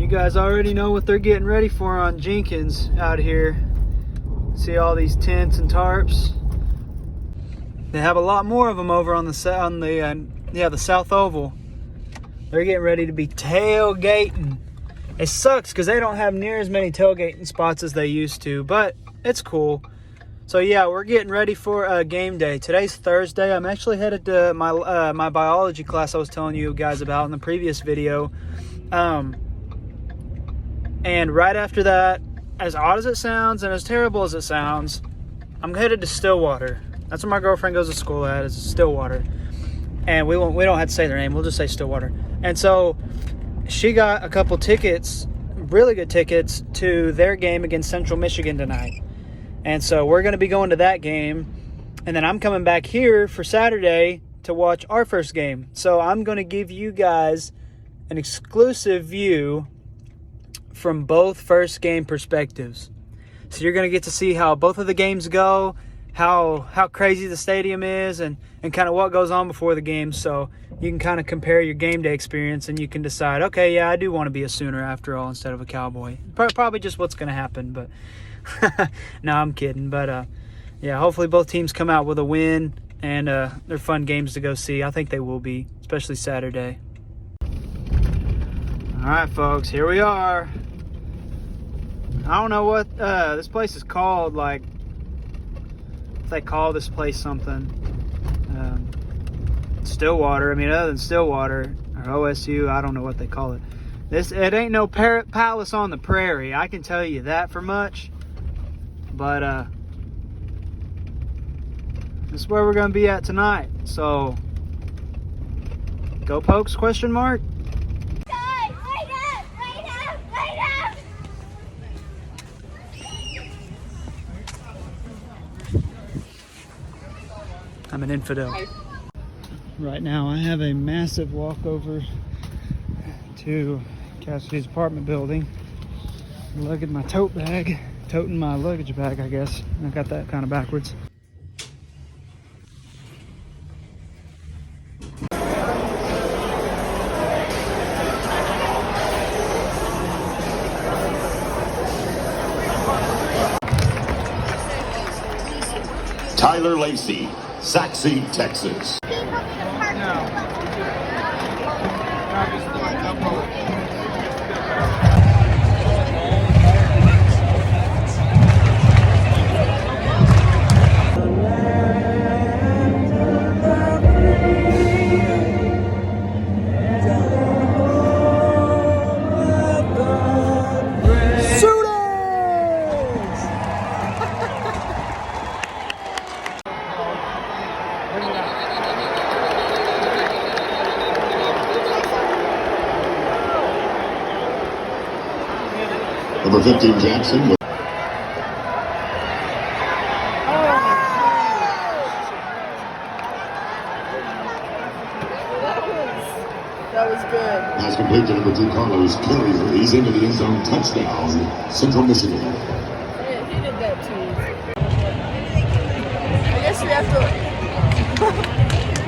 You guys already know what they're getting ready for on Jenkins out here. See all these tents and tarps. They have a lot more of them over on the South Oval. They're getting ready to be tailgating. It sucks because they don't have near as many tailgating spots as they used to, but it's cool. So yeah, we're getting ready for game day. Today's Thursday. I'm actually headed to my biology class I was telling you guys about in the previous video. And right after that, as odd as it sounds and as terrible as it sounds, I'm headed to Stillwater. That's where my girlfriend goes to school at, is Stillwater. And we don't have to say their name, we'll just say Stillwater. And so she got a couple tickets, really good tickets, to their game against Central Michigan tonight. And so we're going to be going to that game. And then I'm coming back here for Saturday to watch our first game. So I'm going to give you guys an exclusive view from both first game perspectives. So you're going to get to see how both of the games go, how crazy the stadium is, and kind of what goes on before the game. So you can kind of compare your game day experience and you can decide, okay, yeah, I do want to be a Sooner after all instead of a Cowboy. Probably just what's going to happen, but no, I'm kidding. But yeah, hopefully both teams come out with a win, and they're fun games to go see. I think they will be, especially Saturday. All right, folks, here we are. I don't know what this place is called, like, if they call this place something. Stillwater, I mean, other than Stillwater or OSU, I don't know what they call it. It ain't no palace on the prairie, I can tell you that for much. But this is where we're going to be at tonight. So, go Pokes, question mark? I'm an infidel. Right now I have a massive walkover to Cassidy's apartment building. Lugging my toting my luggage bag, I guess. I got that kind of backwards. Tyler Lacey, Saxe, Texas. Number 15, Jackson. That was good. Pass complete to number 2, Carlos Carrier. He's into the end zone. Touchdown, Central Michigan. He did that too. I guess we have to.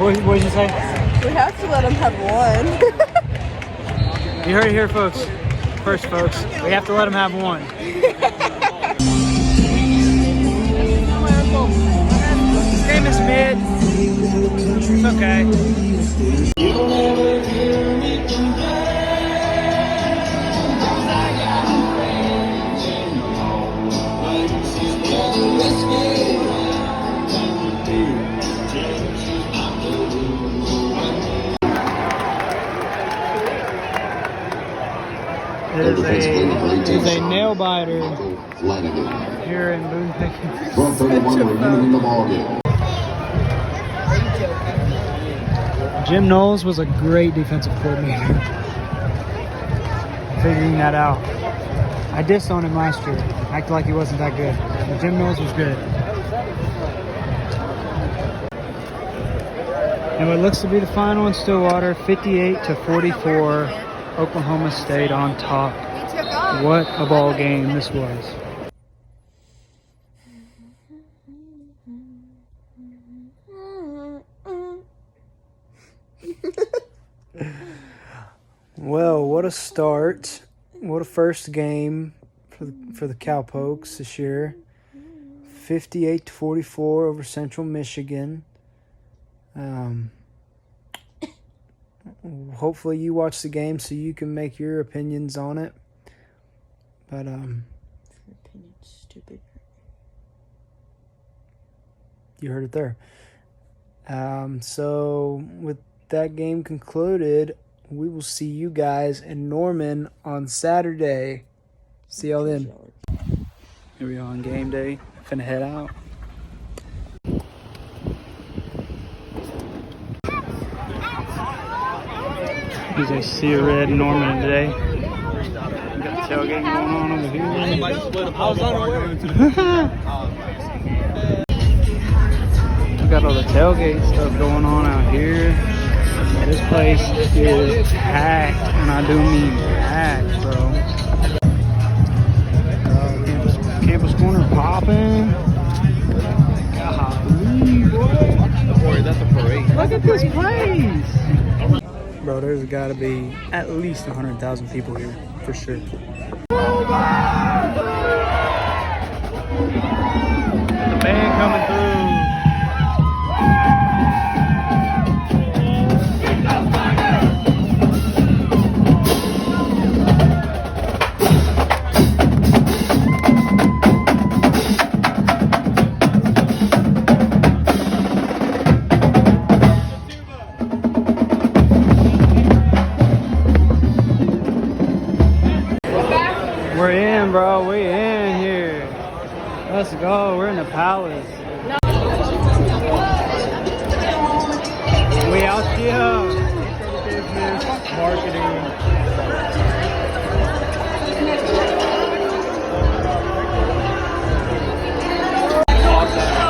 What did you say? We have to let him have one. You heard it here, folks. First, folks, we have to let them have one. Game is mid. It's okay. It is a nail biter here in Boone Pickens. 12:31 remaining in the ballgame. Jim Knowles was a great defensive coordinator. Figuring that out. I dissed on him last year. Acted like he wasn't that good. But Jim Knowles was good. And what looks to be the final in Stillwater, 58-44. Oklahoma State on top. What a ball game this was. Well, what a start. what a first game for the Cowpokes this year. 58-44 over Central Michigan. Hopefully you watch the game so you can make your opinions on it. But Stupid. you heard it there. So with that game concluded, we will see you guys in Norman on Saturday. See y'all then. Here we are on game day. Finna head out. He's a Sea Red Norman today. We got the tailgate going on over here. We got all the tailgate stuff going on out here. This place is packed, and I do mean packed, bro. Campus corner popping. Golly, that's a parade. Look at this place. Bro, there's got to be at least 100,000 people here, for sure. The band coming through. We're in, bro. We in here. Let's go. We're in the palace. We out here. Business, marketing.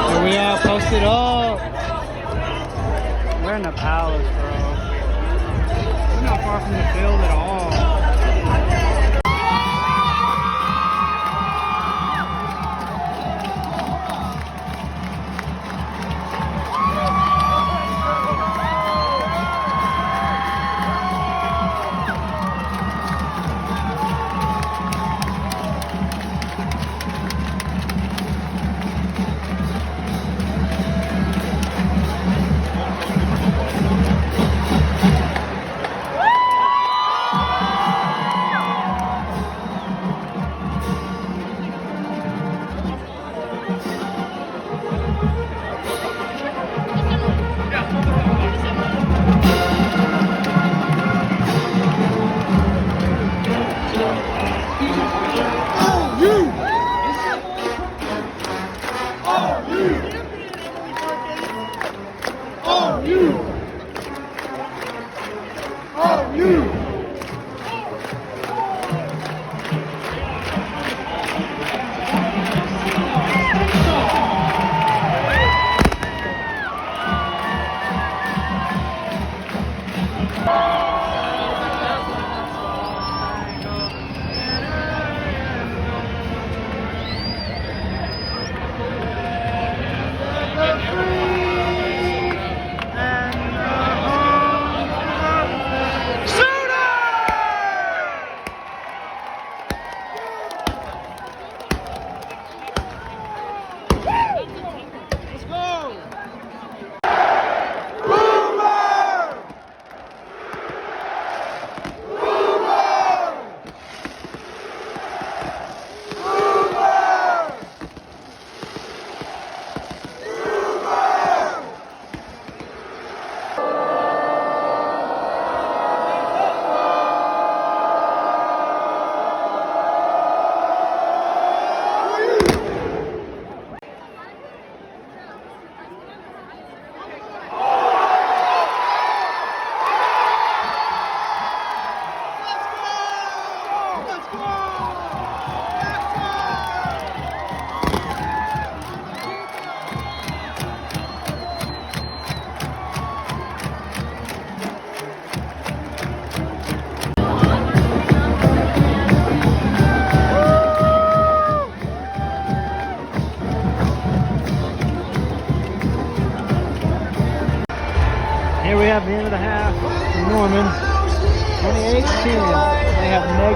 Here we are, posted up. We're in the palace, bro. We're not far from the field at all.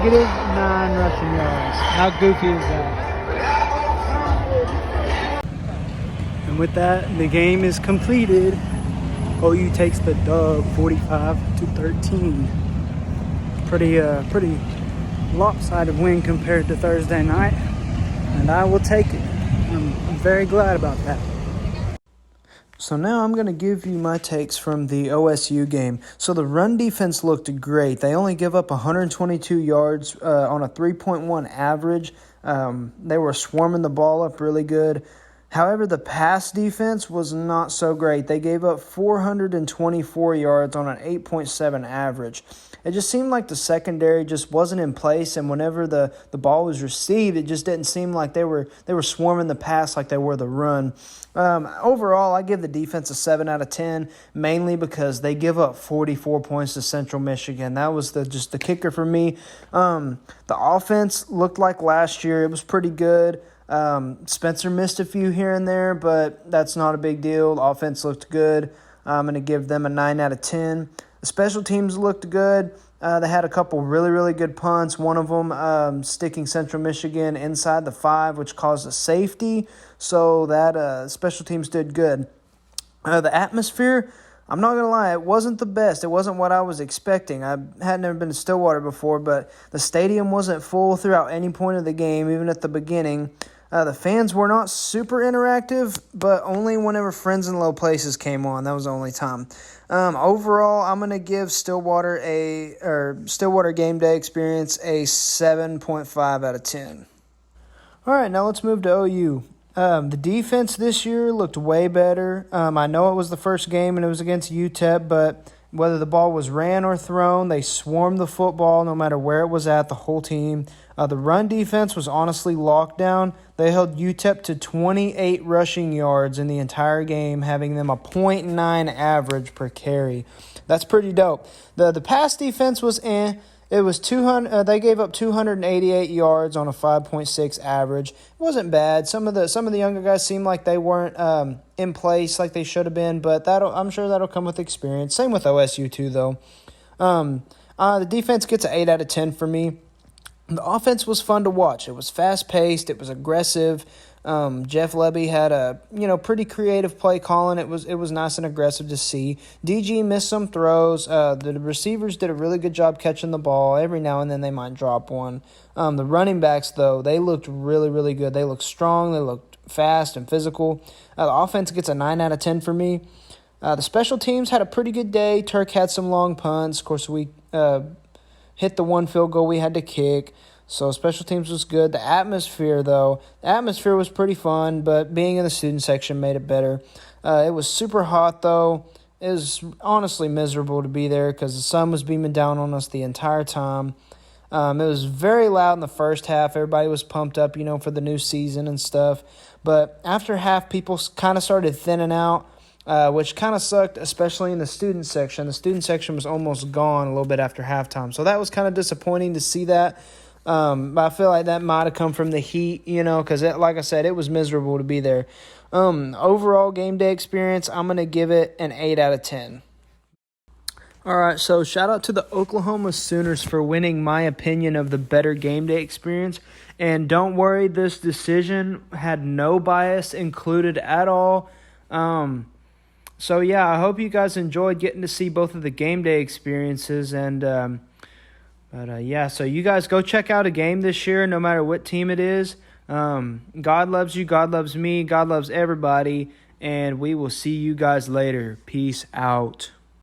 -9 rushing yards. How goofy is that? And with that, the game is completed. OU takes the dub 45-13. Pretty lopsided win compared to Thursday night, and I will take it. I'm very glad about that. So now I'm going to give you my takes from the OSU game. So the run defense looked great. They only give up 122 yards on a 3.1 average. They were swarming the ball up really good. However, the pass defense was not so great. They gave up 424 yards on an 8.7 average. It just seemed like the secondary just wasn't in place, and whenever the ball was received, it just didn't seem like they were swarming the pass like they were the run. Overall, I give the defense a 7 out of 10, mainly because they give up 44 points to Central Michigan. That was just the kicker for me. The offense looked like last year. It was pretty good. Spencer missed a few here and there, but that's not a big deal. The offense looked good. I'm going to give them a 9 out of 10. The special teams looked good. They had a couple really, really good punts. One of them sticking Central Michigan inside the 5, which caused a safety. So that special teams did good. The atmosphere, I'm not going to lie, it wasn't the best. It wasn't what I was expecting. I had never been to Stillwater before, but the stadium wasn't full throughout any point of the game, even at the beginning. The fans were not super interactive, but only whenever Friends in Low Places came on. That was the only time. Overall, I'm going to give Stillwater game day experience a 7.5 out of 10. All right, now let's move to OU. The defense this year looked way better. I know it was the first game and it was against UTEP, but whether the ball was ran or thrown, they swarmed the football no matter where it was at, the whole team. The run defense was honestly locked down. They held UTEP to 28 rushing yards in the entire game, having them a .9 average per carry. That's pretty dope. The pass defense was It was 200. They gave up 288 yards on a 5.6 average. It wasn't bad. Some of the younger guys seemed like they weren't in place like they should have been, but I'm sure that'll come with experience. Same with OSU too, though. The defense gets an 8 out of 10 for me. The offense was fun to watch. It was fast-paced. It was aggressive. Jeff Lebby had a pretty creative play calling. It was nice and aggressive to see. DG missed some throws. The receivers did a really good job catching the ball. Every now and then they might drop one. The running backs, though, they looked really, really good. They looked strong. They looked fast and physical. The offense gets a 9 out of 10 for me. The special teams had a pretty good day. Turk had some long punts. Of course, we hit the one field goal we had to kick. So special teams was good. The atmosphere was pretty fun, but being in the student section made it better. It was super hot, though. It was honestly miserable to be there because the sun was beaming down on us the entire time. It was very loud in the first half. Everybody was pumped up, for the new season and stuff. But after half, people kind of started thinning out, which kind of sucked, especially in the student section. The student section was almost gone a little bit after halftime. So that was kind of disappointing to see that. But I feel like that might have come from the heat, because like I said, it was miserable to be there. Overall game day experience, I'm going to give it an 8 out of 10. All right, so shout out to the Oklahoma Sooners for winning my opinion of the better game day experience. And don't worry, this decision had no bias included at all. So yeah, I hope you guys enjoyed getting to see both of the game day experiences. And so you guys go check out a game this year, no matter what team it is. God loves you. God loves me. God loves everybody. And we will see you guys later. Peace out.